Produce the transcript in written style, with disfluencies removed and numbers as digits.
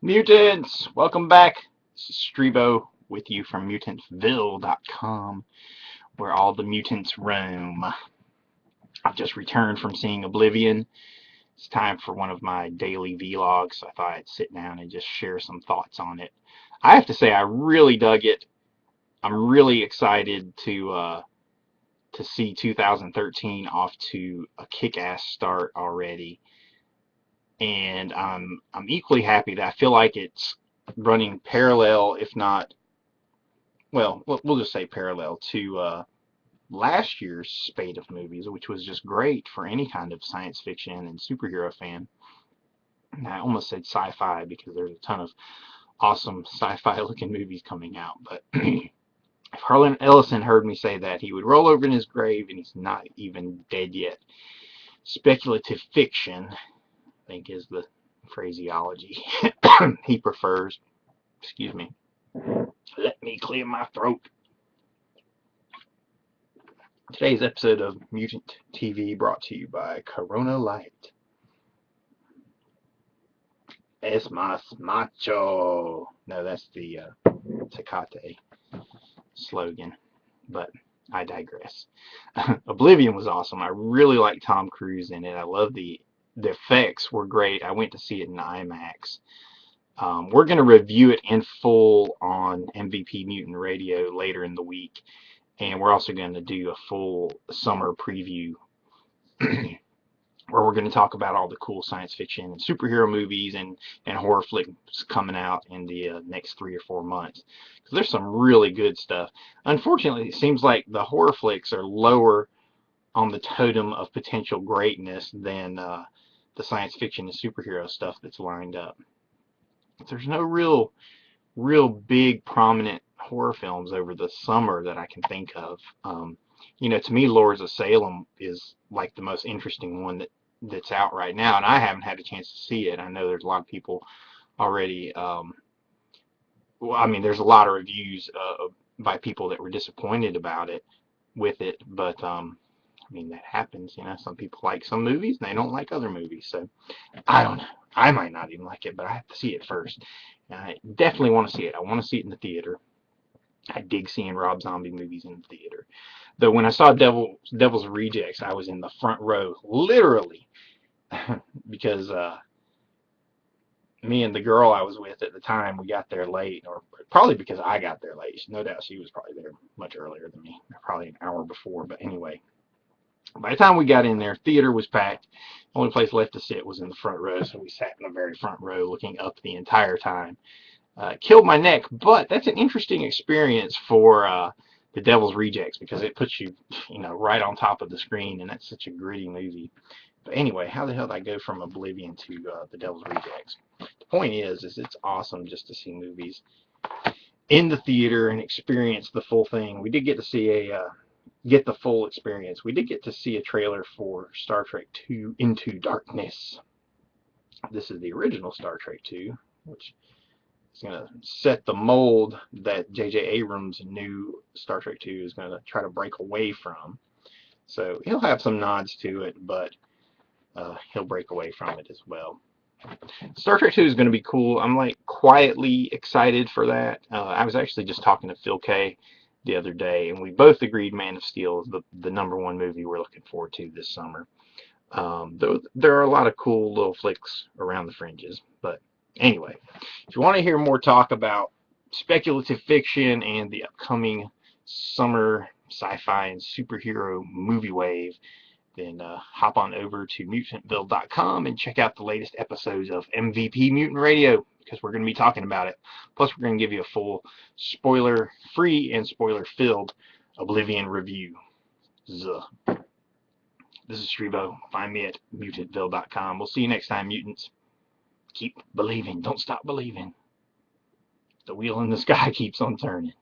Mutants, welcome back. This is Strebo with you from mutantville.com, where all the mutants roam. I've just returned from seeing Oblivion. It's time for one of my daily vlogs, so I thought I'd sit down and just share some thoughts on it. I have to say, I really dug it. I'm really excited to see 2013 off to a kick-ass start already, and I'm equally happy that I feel like it's running parallel, if not, well, we'll just say parallel to last year's spate of movies, which was just great for any kind of science fiction and superhero fan. And I almost said sci-fi because there's a ton of awesome sci-fi looking movies coming out. But if Harlan Ellison heard me say that, he would roll over in his grave, and he's not even dead yet. Speculative fiction, I think, is the phraseology he prefers. Excuse me. Let me clear my throat. Today's episode of Mutant TV brought to you by Corona Light. Es más macho. No, that's the Tecate slogan, but I digress. Oblivion was awesome. I really like Tom Cruise in it. I love the effects were great. I went to see it in IMAX. We're going to review it in full on MVP Mutant Radio later in the week, and we're also going to do a full summer preview where we're going to talk about all the cool science fiction and superhero movies and horror flicks coming out in the next 3 or 4 months. Because there's some really good stuff. Unfortunately, it seems like the horror flicks are lower on the totem of potential greatness than the science fiction and superhero stuff that's lined up. There's no real big prominent horror films over the summer that I can think of. To me, Lords of Salem is like the most interesting one that's out right now, and I haven't had a chance to see it. I know there's a lot of people already. There's a lot of reviews by people that were disappointed about it with it, but that happens. Some people like some movies and they don't like other movies, so I don't know. I might not even like it, but I have to see it first. And I definitely want to see it. I want to see it in the theater. I dig seeing Rob Zombie movies in the theater. Though when I saw Devil's Rejects, I was in the front row, literally, because me and the girl I was with at the time, we got there late, or probably because I got there late. No doubt she was probably there much earlier than me, probably an hour before. But anyway, by the time we got in there, theater was packed. The only place left to sit was in the front row, so we sat in the very front row looking up the entire time. Killed my neck, but that's an interesting experience for the Devil's Rejects because it puts you, right on top of the screen, and that's such a gritty movie. But anyway, how the hell did I go from Oblivion to the Devil's Rejects? The point is it's awesome just to see movies in the theater and experience the full thing. We did get to see get the full experience. We did get to see a trailer for Star Trek II Into Darkness. This is the original Star Trek II, which is going to set the mold that J.J. Abrams' new Star Trek II is going to try to break away from. So he'll have some nods to it, but he'll break away from it as well. Star Trek 2 is going to be cool. I'm quietly excited for that. I was actually just talking to Phil K the other day, and we both agreed Man of Steel is the number one movie we're looking forward to this summer. Though there are a lot of cool little flicks around the fringes. But anyway, if you want to hear more talk about speculative fiction and the upcoming summer sci-fi and superhero movie wave, then hop on over to mutantville.com and check out the latest episodes of MVP Mutant Radio, because we're going to be talking about it. Plus, we're going to give you a full spoiler-free and spoiler-filled Oblivion review. Zuh. This is Strebo. Find me at mutantville.com. We'll see you next time, mutants. Keep believing. Don't stop believing. The wheel in the sky keeps on turning.